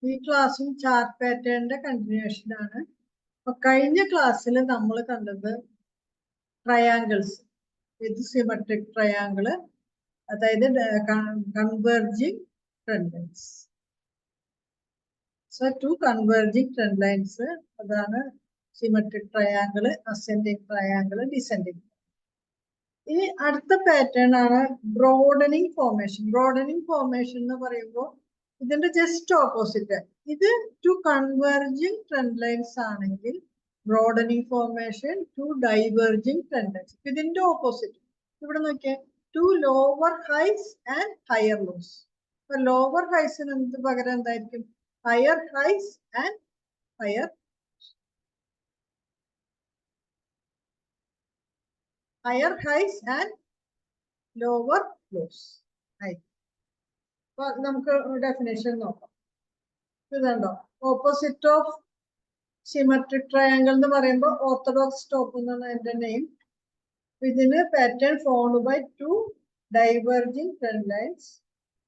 ഈ ക്ലാസ്സും chart പാറ്റേണിന്റെ continuation ആണ്. അപ്പൊ കഴിഞ്ഞ ക്ലാസ്സിൽ നമ്മൾ കണ്ടത് ട്രയാങ്കിൾസ് വിത്ത് സിമെട്രിക് ട്രയാങ്കിള്, അതായത് converging trend lines. So two converging trend lines, അതാണ് symmetric triangle, ascending triangle, descending. ഇനി അടുത്ത പാറ്റേൺ ആണ് ബ്രോഡനിങ് ഫോർമേഷൻ. ബ്രോഡനിങ് ഫോർമേഷൻ എന്ന് പറയുമ്പോൾ ഇതിന്റെ ജസ്റ്റ് ഓപ്പോസിറ്റ്. ഇത് ടു കൺവേർജിങ് ട്രെൻഡ് ലൈൻസ് ആണെങ്കിൽ broadening formation two diverging trend lines. ഇതിന്റെ ഓപ്പോസിറ്റ് ഇവിടെ നോക്കിയാൽ two lower highs and higher lows. അപ്പൊ ലോവർ ഹൈസിന് എന്ത് പകരം എന്തായിരിക്കും? Higher highs and higher highs and lower lows. അപ്പൊ നമുക്ക് ഡെഫിനേഷൻ നോക്കാം. ഇതുണ്ടോ, ഓപ്പോസിറ്റ് ഓഫ് സിമെട്രിക് ട്രയാങ്കിൾ എന്ന് പറയുമ്പോൾ ഓർത്തഡോക്സ് ടോപ്പ് എന്നാണ് എന്റെ നെയിം. ഇതിന് pattern follow by two diverging trend lines.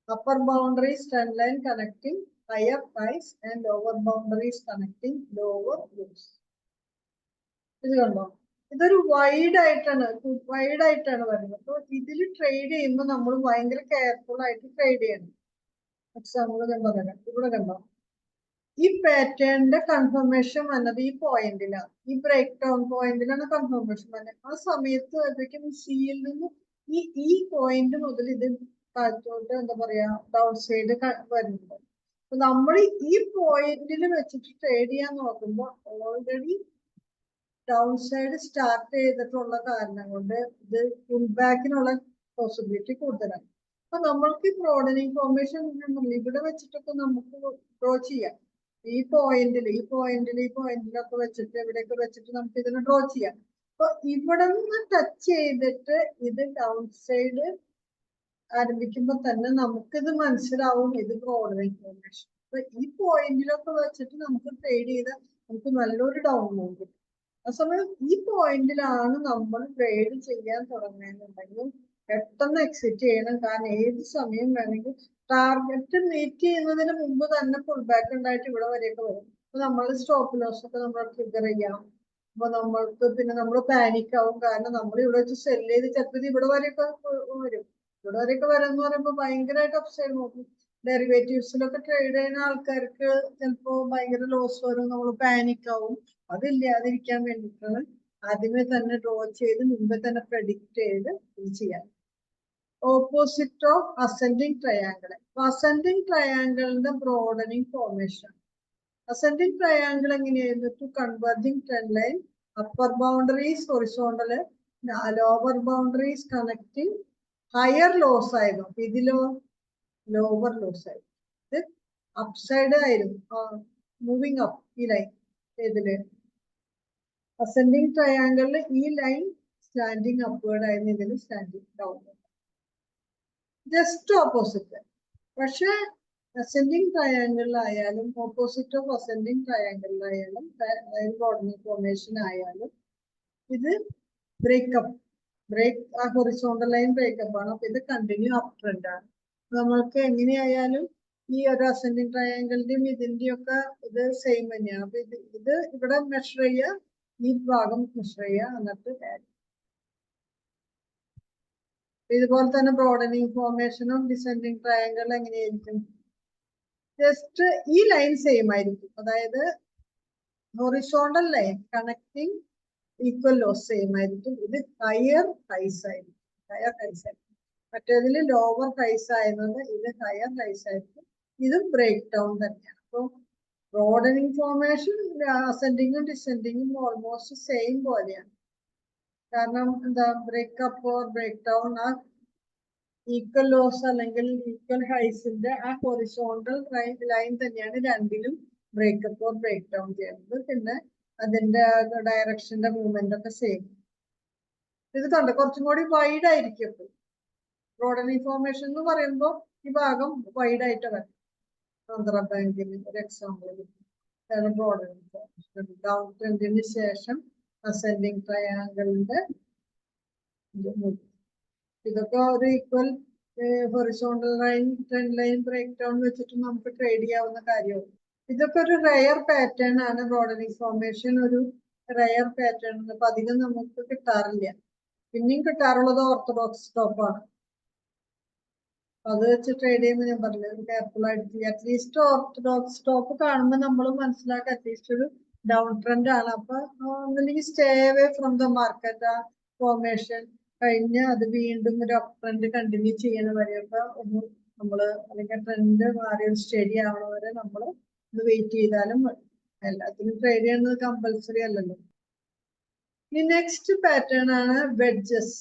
Upper boundaries trend line connecting higher highs and lower boundaries connecting lower lows. ഇത് കണ്ടോ, ഇതൊരു വൈഡ് ആയിട്ടാണ് വരുന്നത്. അപ്പൊ ഇതിൽ ട്രേഡ് ചെയ്യുമ്പോൾ നമ്മൾ ഭയങ്കര കെയർഫുൾ ആയിട്ട് ട്രേഡ് ചെയ്യണം. എക്സാമ്പിൾ ഞാൻ പറയാം. ഇവിടെ കണ്ടോ, ഈ പാറ്റേണിന്റെ കൺഫർമേഷൻ വന്നത് ഈ പോയിന്റിലാണ്, ഈ ബ്രേക്ക് ഡൗൺ പോയിന്റിലാണ് കൺഫർമേഷൻ വന്നത്. ആ സമയത്ത് അതൊക്കെ സിയിൽ നിന്ന് ഈ പോയിന്റ് മുതൽ ഇത് താഴത്തോട്ട് എന്താ പറയാ ഡൗൺ സൈഡ് വരുന്നുണ്ട്. അപ്പൊ നമ്മൾ ഈ പോയിന്റിൽ വെച്ചിട്ട് ട്രേഡ് ചെയ്യാൻ നോക്കുമ്പോൾ ഓൾറെഡി ഡൗൺ സൈഡ് സ്റ്റാർട്ട് ചെയ്തിട്ടുള്ള കാരണം കൊണ്ട് ഇത് പുൾ ബാക്കിനുള്ള പോസിബിലിറ്റി കൂടുതലാണ്. അപ്പൊ നമ്മൾക്ക് ബ്രോഡനിങ് ഫോർമേഷൻ ഇവിടെ വെച്ചിട്ടൊക്കെ നമുക്ക് ഡ്രോ ചെയ്യാം. ഈ പോയിന്റിലൊക്കെ വെച്ചിട്ട് ഇവിടെയൊക്കെ വെച്ചിട്ട് നമുക്ക് ഇതിനെ ഡ്രോ ചെയ്യാം. അപ്പൊ ഇവിടെ നിന്ന് ടച്ച് ചെയ്തിട്ട് ഇത് ഡൗൺ സൈഡ് ആരംഭിക്കുമ്പോൾ തന്നെ നമുക്കിത് മനസ്സിലാവും ഇത് ബ്രോഡനിങ് ഫോർമേഷൻ. അപ്പൊ ഈ പോയിന്റിലൊക്കെ വെച്ചിട്ട് നമുക്ക് ട്രേഡ് ചെയ്താൽ നമുക്ക് നല്ലൊരു ഡൗൺ മൂവ് കിട്ടും. ആ സമയം ഈ പോയിന്റിലാണ് നമ്മൾ ട്രേഡ് ചെയ്യാൻ തുടങ്ങുന്നുണ്ടെങ്കിൽ പെട്ടെന്ന് എക്സിറ്റ് ചെയ്യണം. കാരണം ഏത് സമയം വേണമെങ്കിൽ ടാർഗറ്റ് മീറ്റ് ചെയ്യുന്നതിന് മുമ്പ് തന്നെ ഫുൾ ബാക്ക് ഉണ്ടായിട്ട് ഇവിടെ വരെയൊക്കെ വരും. അപ്പൊ നമ്മൾ സ്റ്റോപ്പ് ലോസ് ഒക്കെ നമ്മൾ ട്രിഗർ ചെയ്യാം. അപ്പൊ നമ്മൾക്ക് പിന്നെ നമ്മൾ പാനിക് ആവും. കാരണം നമ്മൾ ഇവിടെ വെച്ച് സെല് ചെയ്ത് ചിലപ്പോൾ ഇവിടെ വരെയൊക്കെ വരും. ഇവിടെ വരെയൊക്കെ വരും എന്ന് പറയുമ്പോൾ ഭയങ്കരമായിട്ട് അപ്സൈഡ് നോക്കും. ഡെറിവേറ്റീവ്സിലൊക്കെ ട്രേഡ് ചെയ്യുന്ന ആൾക്കാർക്ക് ചിലപ്പോൾ ഭയങ്കര ലോസ് വരും, നമ്മൾ പാനിക് ആവും. അതില്ലാതിരിക്കാൻ വേണ്ടിയിട്ടാണ് ആദ്യമേ തന്നെ ഡ്രോ ചെയ്ത് മുമ്പേ തന്നെ പ്രെഡിക്റ്റ് ചെയ്ത് ഇത് ചെയ്യാം. Opposite of ascending triangle. Ascending ട്രയാങ്കിളിന്റെ ബ്രോഡനിങ് ഫോർമേഷൻ. അസെൻഡിങ് ട്രയാങ്കിൾ എങ്ങനെയായിരുന്നു? Two converging trend line, upper boundaries horizontal, lower boundaries connecting higher lows ആയിരുന്നു. ഇതിലോ ലോവർ ലോസ് ആയിരുന്നു. ഇത് അപ്സൈഡ് ആയിരുന്നു, മൂവിങ് അപ്പ് ഈ ലൈൻ. ഇതില് അസെൻഡിങ് ട്രയാങ്കിളിൽ ഈ ലൈൻ സ്റ്റാൻഡിങ് അപ്വേർഡ് ആയിരുന്നു, ഇതിൽ സ്റ്റാൻഡിങ് ഡൗൺ. Just opposite. പക്ഷെ അസെൻഡിങ് ട്രയാങ്കിളിലായാലും ഓപ്പോസിറ്റ് ഓഫ് അസെൻഡിങ് ട്രയാങ്കിളിലായാലും ബ്രോഡനിങ് ഫോർമേഷൻ ആയാലും ഇത് ബ്രേക്ക് ഹൊറിസോണ്ടൽ ലൈൻ ബ്രേക്കപ്പ് ആണ്. അപ്പൊ ഇത് കണ്ടിന്യൂ അപ് ട്രെൻഡ് ആണ്. നമ്മൾക്ക് എങ്ങനെയായാലും ഈ ഒരു അസെൻഡിങ് ട്രയാങ്കിളിന്റെയും ഇതിന്റെയും ഒക്കെ ഇത് സെയിം തന്നെയാണ്. അപ്പൊ ഇത് ഇവിടെ മെഷർ ചെയ്യുക, ഈ ഭാഗം മെഷർ ചെയ്യുക, എന്നിട്ട് ഇതുപോലെ തന്നെ ബ്രോഡനിങ് ഫോർമേഷനും ഡിസെൻഡിങ് ട്രയാങ്കിൾ എങ്ങനെയായിരിക്കും? ജസ്റ്റ് ഈ ലൈൻ സെയിം ആയിരിക്കും. അതായത് horizontal line connecting equal lows same ആയിരിക്കും. ഇത് ഹയർ ഹൈസ് ആയിരിക്കും. മറ്റേതിൽ ലോവർ ഹൈസ് ആയതുകൊണ്ട് ഇത് ഹയർ ഹൈസ് ആയിരിക്കും. ഇതും ബ്രേക്ക് ഡൗൺ തന്നെയാണ്. അപ്പൊ ബ്രോഡനിങ് ഫോർമേഷൻ അസെൻഡിങ്ങും ഡിസെൻഡിങ്ങും ഓൾമോസ്റ്റ് സെയിം പോലെയാണ്. കാരണം എന്താ, ബ്രേക്കപ്പ് ഓർ ബ്രേക്ക് ഡൗൺ ആ ഈക്വൽ ലോസ് അല്ലെങ്കിൽ ഈക്വൽ ഹൈസിന്റെ ആ ഹൊറിസോണ്ടൽ ലൈൻ തന്നെയാണ് രണ്ടിലും ബ്രേക്കപ്പ് ഓർ ബ്രേക്ക് ഡൗൺ ചെയ്യുന്നത്. പിന്നെ അതിന്റെ ഡയറക്ഷന്റെ മൂവ്മെന്റ് ഒക്കെ സെയിം. ഇത് കണ്ടോ, കുറച്ചും കൂടി വൈഡ് ആയിരിക്കും. ബ്രോഡനിങ് ഫോർമേഷൻ എന്ന് പറയുമ്പോൾ ഈ ഭാഗം വൈഡ് ആയിട്ട് വരും. ആന്ധ്ര ബാങ്കിന് ഒരു എക്സാമ്പിൾ ബ്രോഡനിങ് ഫോർമേഷൻ. ഡൗൺ ട്രെൻഡിന് ശേഷം അസെൻഡിങ് ട്രയാങ്കിളിന്റെ ഇതൊക്കെ ഒരു equal horizontal line trend line break down വെച്ചിട്ട് നമുക്ക് ട്രേഡ് ചെയ്യാവുന്ന കാര്യമാണ്. ഇതൊക്കെ ഒരു റയർ പാറ്റേൺ ആണ്. ബ്രോഡനിങ് ഫോർമേഷൻ ഒരു റയർ പാറ്റേൺ ആണ്. അപ്പൊ അധികം നമുക്ക് കിട്ടാറില്ല. പിന്നെയും കിട്ടാറുള്ളത് ഓർത്തഡോക്സ് സ്റ്റോപ്പാണ്. അത് വെച്ച് ട്രേഡ് ചെയ്യുമ്പോൾ ഞാൻ പറഞ്ഞത് കെയർഫുൾ ആയിട്ട് അറ്റ്ലീസ്റ്റ് ഓർത്തഡോക്സ് സ്റ്റോപ്പ് കാണുമ്പോൾ നമ്മൾ മനസ്സിലാക്കുക അറ്റ്ലീസ്റ്റ് ഒരു ഡൗൺ ട്രെൻഡ് ആണ്. അപ്പൊ ഒന്നില്ലെങ്കിൽ stay away from the market. ആ ഫോർമേഷൻ കഴിഞ്ഞ് അത് വീണ്ടും ഒരു അപ് ട്രെൻഡ് കണ്ടിന്യൂ ചെയ്യണ വരെയൊക്കെ ഒന്ന് നമ്മള് അല്ലെങ്കിൽ ട്രെൻഡ് മാറി ഒരു സ്റ്റഡി ആവണ വരെ നമ്മൾ ഒന്ന് വെയിറ്റ് ചെയ്താലും മതി. എല്ലാത്തിനും ട്രേഡ് ചെയ്യുന്നത് കമ്പൽസറി അല്ലല്ലോ. ഈ നെക്സ്റ്റ് പാറ്റേൺ ആണ് വെഡ്ജസ്.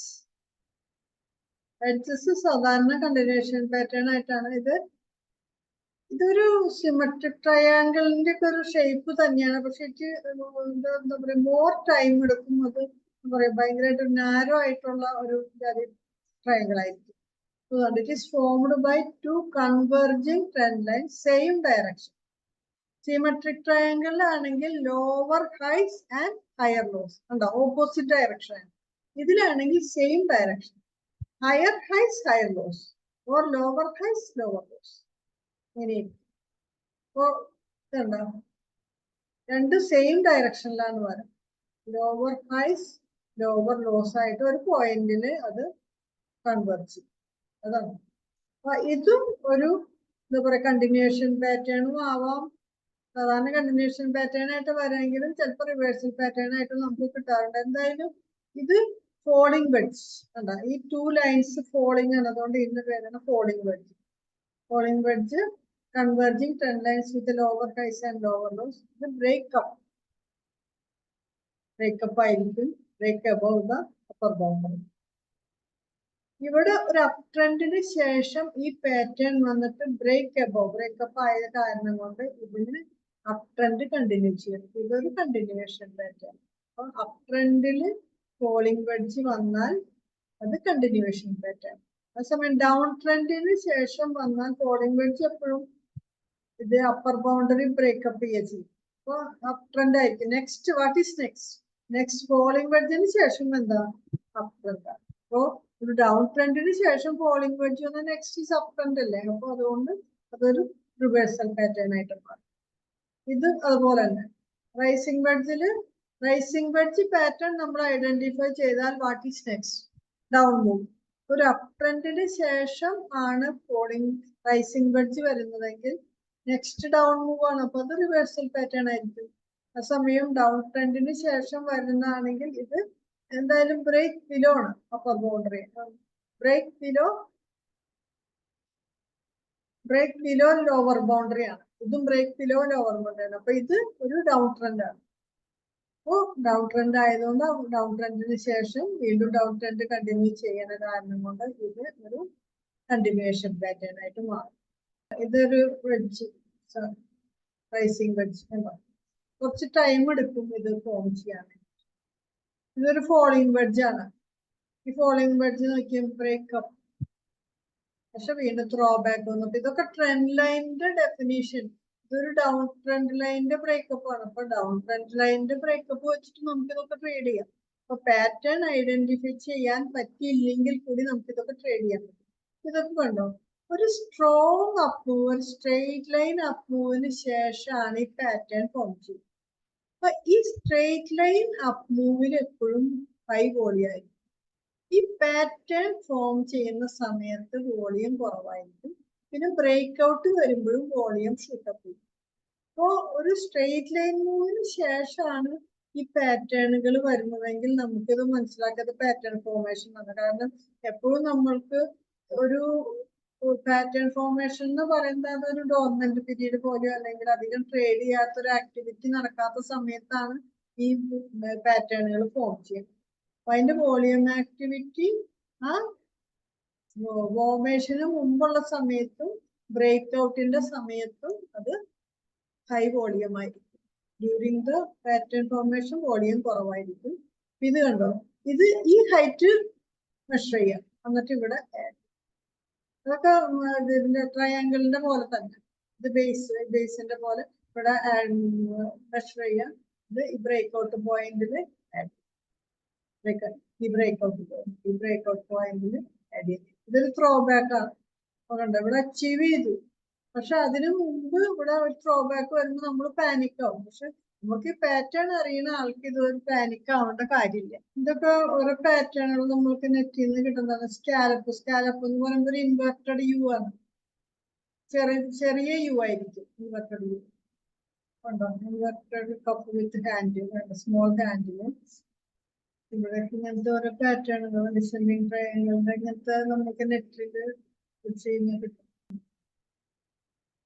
വെഡ്ജസ് സാധാരണ കണ്ടിന്യൂഷൻ പാറ്റേൺ ആയിട്ടാണ്. ഇതൊരു സിമെട്രിക് ട്രയാങ്കിളിന്റെ ഒക്കെ ഒരു ഷേപ്പ് തന്നെയാണ്. പക്ഷെ എന്താ പറയാ മോർ ടൈം എടുക്കും. അത് എന്താ പറയാ ഭയങ്കരമായിട്ട് നാരോ ആയിട്ടുള്ള ഒരു ട്രയാങ്കിൾ ആയിരിക്കും. It is formed by two converging trend line same direction. Symmetric ട്രയാങ്കിളിലാണെങ്കിൽ lower highs and higher lows ഉണ്ടോ, ഓപ്പോസിറ്റ് ഡയറക്ഷൻ. ഇതിലാണെങ്കിൽ same direction, higher highs, higher lows, or lower highs, lower lows. അപ്പോൾ ഇതുണ്ടോ, രണ്ട് same ഡയറക്ഷനിലാണ് വരാം. Lower ഹൈസ് lower loss ആയിട്ട് ഒരു പോയിന്റില് അത് കൺവേർട്ട് ചെയ്യും. അതാണ്. അപ്പൊ ഇതും ഒരു എന്താ പറയാ കണ്ടിന്യൂഷൻ പാറ്റേണും ആവാം. സാധാരണ കണ്ടിന്യൂഷൻ പാറ്റേൺ ആയിട്ട് വരാമെങ്കിലും ചിലപ്പോൾ റിവേഴ്സൽ പാറ്റേൺ ആയിട്ട് നമുക്ക് കിട്ടാറുണ്ട്. എന്തായാലും ഇത് ഫോളിംഗ് വെഡ്ജ് കണ്ട, ഈ ടു ലൈൻസ് ഫോളിംഗ് ആണ്. അതുകൊണ്ട് ഇതിന്റെ പേരാണ് falling wedge. Falling wedge converging trend lines with lower highs and lower lows. ഇത് ബ്രേക്കപ്പ് ആയിരിക്കും. Break above the upper boundary. ഇവിടെ ഒരു അപ് ട്രെൻഡിന് ശേഷം ഈ പാറ്റേൺ വന്നിട്ട് ബ്രേക്കപ്പ് ആയ കാരണം കൊണ്ട് ഇതിന് അപ് ട്രെൻഡ് കണ്ടിന്യൂ ചെയ്യും. ഇതൊരു കണ്ടിന്യൂവേഷൻ പാറ്റേൺ. അപ്പൊ അപ് ട്രെൻഡില് ഫോളിംഗ് വെഡ്ജ് വന്നാൽ അത് കണ്ടിന്യൂവേഷൻ പാറ്റേൺ. അതേസമയം ഡൗൺ ട്രെൻഡിന് ശേഷം വന്നാൽ ഫോളിംഗ് വെഡ്ജ് എപ്പോഴും ഇത് അപ്പർ ബൗണ്ടറി ബ്രേക്കപ്പ് ചെയ്യും. അപ്പൊ അപ് ട്രെൻഡ് ആയിരിക്കും. Next what is next falling വെഡ്ജിന് ശേഷം എന്താ, അപ് ട്രെൻഡ്. അപ്പോ ഒരു ഡൗൺ ട്രെൻഡിന് ശേഷം ഫോളിംഗ് വെഡ്ജ് വന്നാൽ നെക്സ്റ്റ് ഈസ് അപ് ട്രെൻഡ് അല്ലേ. അപ്പൊ അതുകൊണ്ട് അതൊരു റിവേഴ്സൽ പാറ്റേൺ ആയിട്ട് മാറും. ഇത് അതുപോലെ തന്നെ റൈസിംഗ് വെഡ്ജ് പാറ്റേൺ നമ്മൾ ഐഡന്റിഫൈ ചെയ്താൽ what is next, down move. ഒരു അപ് ട്രെൻഡിന് ശേഷം ആണ് റൈസിംഗ് വെഡ്ജ് വരുന്നതെങ്കിൽ നെക്സ്റ്റ് ഡൗൺ മൂവ് ആണ്. അപ്പൊ അത് റിവേഴ്സൽ പാറ്റേൺ ആയിരിക്കും. ആ സമയം ഡൗൺ ട്രെൻഡിന് ശേഷം വരുന്നതാണെങ്കിൽ ഇത് എന്തായാലും ബ്രേക്ക് ബിലോ ആണ് upper boundary. Break below lower boundary ആണ്. ഇതും ബ്രേക്ക് ബിലോ ലോവർ ബൗണ്ടറി ആണ്. അപ്പൊ ഇത് ഒരു ഡൗൺ ട്രെൻഡ് ആണ്. അപ്പോൾ ഡൗൺ ട്രെൻഡ് ആയതുകൊണ്ട് ഡൗൺ ട്രെൻഡിന് ശേഷം വീണ്ടും ഡൗൺ ട്രെൻഡ് കണ്ടിന്യൂ ചെയ്യുന്ന കാരണം കൊണ്ട് ഇത് ഒരു കണ്ടിന്യൂവേഷൻ പാറ്റേൺ ആയിട്ട് മാറും. ഇതൊരു വെഡ്ജ്, റൈസിംഗ് വെഡ്ജ് എന്നാണ്. കുറച്ച് ടൈം എടുക്കും ഇത് ഫോം ചെയ്യാൻ. ഇതൊരു ഫോളിംഗ് വെഡ്ജ് ആണ്. ഈ ഫോളിംഗ് വെഡ്ജ് നോക്കിയാൽ ബ്രേക്കപ്പ്, പക്ഷെ വീണ്ടും ത്രോ ബാക്ക് വന്നിട്ട് ഇതൊക്കെ ട്രെൻഡ് ലൈനിന്റെ ഡെഫിനീഷൻ. ഇതൊരു ഡൗൺ ട്രെൻഡ് ലൈനിന്റെ ബ്രേക്കപ്പ് ആണ്. അപ്പൊ ഡൗൺ ട്രെൻഡ് ലൈനിന്റെ ബ്രേക്കപ്പ് വെച്ചിട്ട് നമുക്ക് ഇതൊക്കെ ട്രേഡ് ചെയ്യാം. അപ്പൊ പാറ്റേൺ ഐഡന്റിഫൈ ചെയ്യാൻ പറ്റിയില്ലെങ്കിൽ കൂടി നമുക്ക് ഇതൊക്കെ ട്രേഡ് ചെയ്യാൻ പറ്റും. ഇതൊക്കെ കണ്ടോ, ഒരു സ്ട്രോങ് അപ്പ് മൂവ്, ഒരു സ്ട്രെയിറ്റ് ലൈൻ അപ്പ് മൂവിന് ശേഷമാണ് ഈ പാറ്റേൺ ഫോം ചെയ്യുന്നത്. അപ്പൊ ഈ സ്ട്രെയിറ്റ് ലൈൻ അപ്പ് മൂവിൽ എപ്പോഴും ഹൈ വോളിയം ആയിരിക്കും. ഈ പാറ്റേൺ ഫോം ചെയ്യുന്ന സമയത്ത് വോളിയം കുറവായിരിക്കും. പിന്നെ ബ്രേക്ക് ഔട്ട് വരുമ്പോഴും വോളിയം ഷൂട്ടപ്പ് ചെയ്യും. അപ്പോ ഒരു സ്ട്രെയിറ്റ് ലൈൻ മൂവിന് ശേഷമാണ് ഈ പാറ്റേണുകൾ വരുന്നതെങ്കിൽ നമുക്കിത് മനസ്സിലാക്കാത്ത പാറ്റേൺ ഫോർമേഷൻ ആണ്. കാരണം എപ്പോഴും നമ്മൾക്ക് ഒരു പാറ്റേൺ ഫോർമേഷൻ എന്ന് പറയുന്നത് അതൊരു ഡോർമെന്റ് പീരീഡ് പോലെയോ അല്ലെങ്കിൽ അധികം ട്രേഡ് ചെയ്യാത്ത ഒരു ആക്ടിവിറ്റി നടക്കാത്ത സമയത്താണ് ഈ പാറ്റേണുകൾ ഫോം ചെയ്യുന്നത്. അപ്പൊ അതിന്റെ വോളിയം ആക്ടിവിറ്റി ആ ഫോർമേഷന് മുമ്പുള്ള സമയത്തും ബ്രേക്ക് ഔട്ടിന്റെ സമയത്തും അത് ഹൈ വോളിയം ആയിരിക്കും. During the pattern formation volume കുറവായിരിക്കും. ഇത് കണ്ടോ, ഇത് ഈ ഹൈറ്റ് മെഷർ ചെയ്യാം. എന്നിട്ട് ഇവിടെ അതൊക്കെ ഇതിന്റെ ട്രയാങ്കിളിന്റെ പോലെ തന്നെ. ഇത് ബേസിന്റെ പോലെ ഇവിടെ മെഷർ ചെയ്യാം. ഇത് ഈ ബ്രേക്ക് ഔട്ട് പോയിന്റില് ഈ ബ്രേക്ക് ഔട്ട് പോയിന്റിൽ ആഡ് ചെയ്യും. ഇതൊരു ത്രോ ബാക്ക് ആണ്. കണ്ടോ, ഇവിടെ അച്ചീവ് ചെയ്തു. പക്ഷെ അതിനു മുമ്പ് ഇവിടെ ഒരു ത്രോബാക്ക് വരുമ്പോൾ നമ്മൾ പാനിക് ആവും. പക്ഷെ നമുക്ക് ഈ പാറ്റേൺ അറിയുന്ന ആൾക്ക് ഇത് ഒരു പാനിക് ആവേണ്ട കാര്യമില്ല. ഇതൊക്കെ ഓരോ പാറ്റേണുകൾ നമ്മൾക്ക് നെറ്റിൽ നിന്ന് കിട്ടുന്നതാണ്. സ്കാലപ്പ് എന്ന് പറയുമ്പോൾ ഒരു ഇൻവെർട്ടഡ് യു ആണ്. ചെറിയ യു ആയിരിക്കും ഇൻവെർട്ടഡ് യു. ഉണ്ടോ? ഇൻവെർട്ടഡ് കപ്പ് വിത്ത് ഹാൻഡിൽ, സ്മോൾ ഹാൻഡില്. ഇവിടെ ഇങ്ങനത്തെ ഓരോ പാറ്റേണുകൾ ഡിസെൻഡിങ് ട്രയാങ്കിളുടെ ഇങ്ങനത്തെ നമുക്ക് നെറ്റിൽ ചെയ്യുന്ന കിട്ടും.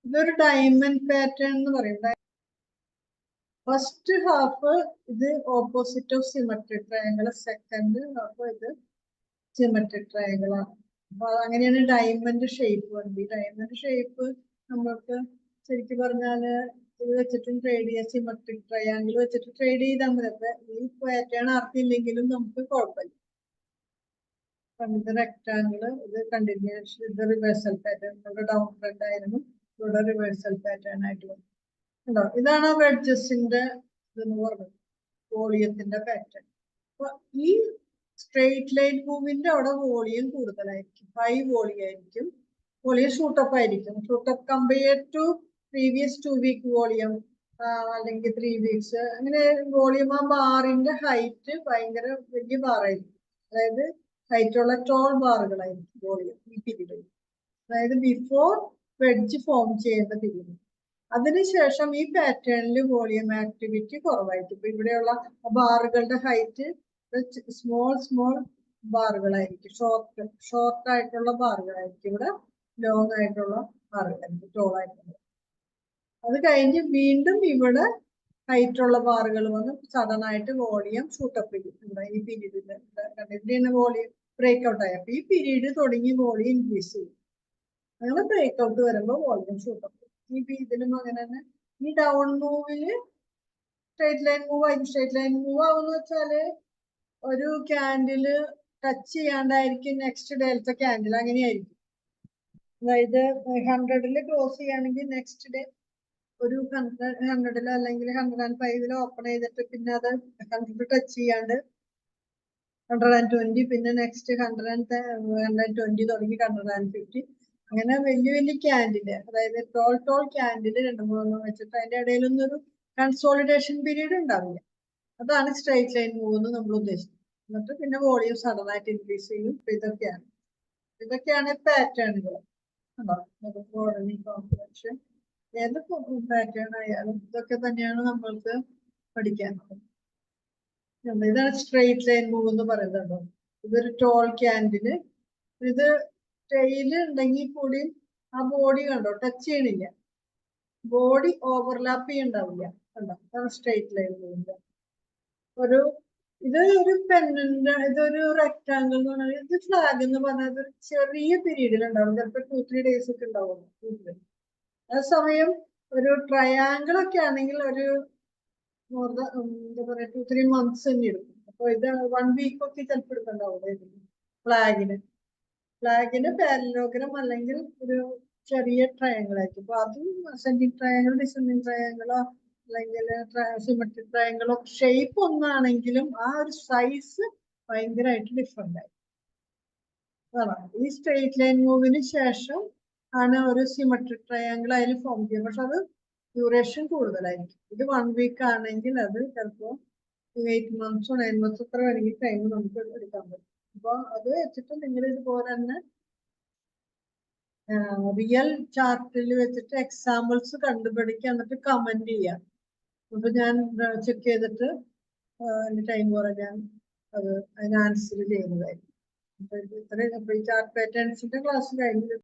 ഇതൊരു ഡയമണ്ട് പാറ്റേൺ എന്ന് പറയും. ഫസ്റ്റ് ഹാഫ് ഇത് opposite of symmetric triangle, second half ഇത് സിമെട്രിക് ട്രയാങ്കിൾ ആണ്. അപ്പൊ അങ്ങനെയാണ് ഡയമണ്ട് ഷേപ്പ് വരുന്നത്. ഈ ഡയമണ്ട് ഷേപ്പ് നമ്മൾക്ക് ശരിക്കും പറഞ്ഞാല് ഇത് വെച്ചിട്ടും ട്രേഡ് ചെയ്യാം. സിമെട്രിക് ട്രയാങ്കിൾ വെച്ചിട്ട് ട്രേഡ് ചെയ്താൽ മതി. അപ്പൊ ഈ പാറ്റേൺ ആർക്കില്ലെങ്കിലും നമുക്ക് കുഴപ്പമില്ല. ഇത് റെക്ടാങ്കിള്, ഇത് കണ്ടിന്യൂഷൻ, ഇത് റിവേഴ്സൽ പാറ്റേൺ. ഇവിടെ ഡൗൺ ട്രെൻഡ് ആയിരുന്നു, ഇവിടെ റിവേഴ്സൽ പാറ്റേൺ ആയിട്ട് വന്നു. ഉണ്ടോ? ഇതാണ് വെഡ്ജസിന്റെ ഇതെന്ന് പറഞ്ഞത്, വോളിയത്തിന്റെ പാറ്റേൺ. അപ്പൊ ഈ സ്ട്രെയിറ്റ് ലൈൻ മൂവിന്റെ അവിടെ വോളിയം കൂടുതലായിരിക്കും, ഹൈ വോളിയം ആയിരിക്കും. വോളിയം ഷൂട്ടപ്പ് ആയിരിക്കും. Shoot up compare to previous 2 week volume അല്ലെങ്കിൽ 3 വീക്സ്. അങ്ങനെ വോളിയം ആ ബാറിന്റെ ഹൈറ്റ് ഭയങ്കര വലിയ ബാറായിരിക്കും. അതായത് ഹൈറ്റുള്ള ടോൾ ബാറുകളായിരിക്കും വോളിയം ഈ പീരീഡിൽ. അതായത് ബിഫോർ വെഡ്ജ് ഫോം ചെയ്യുന്ന പീരീഡ്. അതിനുശേഷം ഈ പാറ്റേണിൽ വോളിയം ആക്ടിവിറ്റി കുറവായിരിക്കും. ഇപ്പൊ ഇവിടെയുള്ള ബാറുകളുടെ ഹൈറ്റ് സ്മോൾ ബാറുകളായിരിക്കും, ഷോർട്ട് ആയിട്ടുള്ള ബാറുകളായിരിക്കും. ഇവിടെ ലോങ് ആയിട്ടുള്ള ബാറുകളായിരിക്കും, ടോൾ ആയിട്ടുള്ള. അത് കഴിഞ്ഞ് വീണ്ടും ഇവിടെ ഹൈറ്റുള്ള ബാറുകൾ വന്ന് സഡൻ ആയിട്ട് വോളിയം ഷൂട്ടപ്പ് ചെയ്യും. ഇവിടെ ഈ പീരീഡിൽ വോളിയം ബ്രേക്ക് ഔട്ട് ആയി. അപ്പൊ ഈ പീരീഡ് തുടങ്ങി വോളിയം ഇൻക്രീസ് ചെയ്യും. അങ്ങനെ ബ്രേക്ക് ഔട്ട് വരുമ്പോൾ വോളിയം ഷൂട്ടപ്പ്. ഈ ഇതിലും അങ്ങനെ തന്നെ. ഈ ഡൗൺ മൂവില് സ്ട്രേറ്റ് ലൈൻ മൂവ് ആയിരിക്കും. സ്ട്രേറ്റ് ലൈൻ മൂവ് ആവുന്ന വെച്ചാല് ഒരു ക്യാൻഡില് ടച്ച് ചെയ്യാണ്ടായിരിക്കും നെക്സ്റ്റ് ഡേലത്തെ ക്യാൻഡിൽ, അങ്ങനെയായിരിക്കും. അതായത് 100 ക്ലോസ് ചെയ്യുകയാണെങ്കിൽ നെക്സ്റ്റ് ഡേ ഒരു 100 അല്ലെങ്കിൽ 105 ഓപ്പൺ ചെയ്തിട്ട് പിന്നെ അത് 100 ടച്ച് ചെയ്യാണ്ട് 120, പിന്നെ നെക്സ്റ്റ് 120 തുടങ്ങി 150. അങ്ങനെ വലിയ ക്യാൻഡില്, അതായത് ടോൾ ക്യാൻഡില് 2-3 വെച്ചിട്ട് അതിന്റെ ഇടയിലൊന്നും ഒരു കൺസോളിഡേഷൻ പീരീഡ് ഉണ്ടാവില്ല. അതാണ് സ്ട്രൈറ്റ് ലൈൻ മൂവ് എന്ന് നമ്മൾ ഉദ്ദേശിക്കുന്നത്. എന്നിട്ട് പിന്നെ വോളിയം സഡൻ ആയിട്ട് ഇൻക്രീസ് ചെയ്യും. ഇതൊക്കെയാണ് പാറ്റേണുകൾ. കോംപ്ലക്ഷൻ ഏത് പാറ്റേൺ ആയാലും ഇതൊക്കെ തന്നെയാണ് നമ്മൾക്ക് പഠിക്കാനുള്ളത്. ഇതാണ് സ്ട്രേറ്റ് ലൈൻ മൂവ് എന്ന് പറയുന്നത്. ഇതൊരു ടോൾ ക്യാൻഡില്. ഇത് ടെയില് ഉണ്ടെങ്കിൽ കൂടി ആ ബോഡി കണ്ടോ ടച്ച് ചെയ്യണില്ല, ബോഡി ഓവർലാപ്പ് ചെയ്യണ്ടാവില്ല. കണ്ടോ? അതാണ് സ്ട്രേറ്റ് ലൈൻ മൂവിന്റെ ഇതൊരു പെന്നന്റ്, ഇതൊരു റെക്ടാങ്കിൾ എന്ന് പറഞ്ഞാൽ ഇത് ഫ്ലാഗ് എന്ന് പറഞ്ഞാൽ ഒരു ചെറിയ പീരീഡിൽ ഉണ്ടാവും. ചിലപ്പോൾ 2-3 days ഒക്കെ ഉണ്ടാവും. അതേസമയം ഒരു ട്രയാങ്കിൾ ഒക്കെ ആണെങ്കിൽ ഒരു എന്താ പറയാ 2-3 months തന്നെ എടുക്കും. അപ്പൊ ഇത് 1 week ഒക്കെ ചിലപ്പോൾ എടുക്കണ്ടാവും. ഫ്ലാഗിന് പാരലോഗ്രാം അല്ലെങ്കിൽ ഒരു ചെറിയ ട്രയാങ്കിൾ ആയിരിക്കും. അപ്പൊ അതും അസെൻഡിങ് ട്രയാങ്കിൾ, ഡിസെൻഡിങ് ട്രയാങ്കിളോ അല്ലെങ്കിൽ സിമെട്രിക് ട്രയാങ്കിളോ ഷേപ്പ് ഒന്നാണെങ്കിലും ആ ഒരു സൈസ് ഭയങ്കരമായിട്ട് ഡിഫറെന്റ് ആയി. ഈ സ്ട്രെയിറ്റ് ലൈൻ മൂവിന് ശേഷം ആണ് ഒരു സിമെട്രിക് ട്രയാങ്കിൾ അതിൽ ഫോം ചെയ്യുക. പക്ഷെ അത് ഡ്യൂറേഷൻ കൂടുതലായിരിക്കും. ഇത് 1 week ആണെങ്കിൽ അത് ചിലപ്പോൾ 8 months 9 months അത്ര വേണമെങ്കിൽ ടൈം നമുക്ക് എടുക്കാൻ പറ്റും. അപ്പൊ അത് വെച്ചിട്ട് നിങ്ങൾ ഇതുപോലെ തന്നെ റിയൽ ചാർട്ടിൽ വെച്ചിട്ട് എക്സാമ്പിൾസ് കണ്ടുപിടിക്കുക, എന്നിട്ട് കമന്റ് ചെയ്യാം. അപ്പൊ ഞാൻ ചെക്ക് ചെയ്തിട്ട് എന്റെ ടൈം കുറഞ്ഞാൽ അത് അതിന് ആൻസർ ചെയ്യുന്നതായിരിക്കും. അപ്പൊ ഈ ചാർട്ട് പാറ്റേൺസിന്റെ ക്ലാസ് കഴിഞ്ഞു.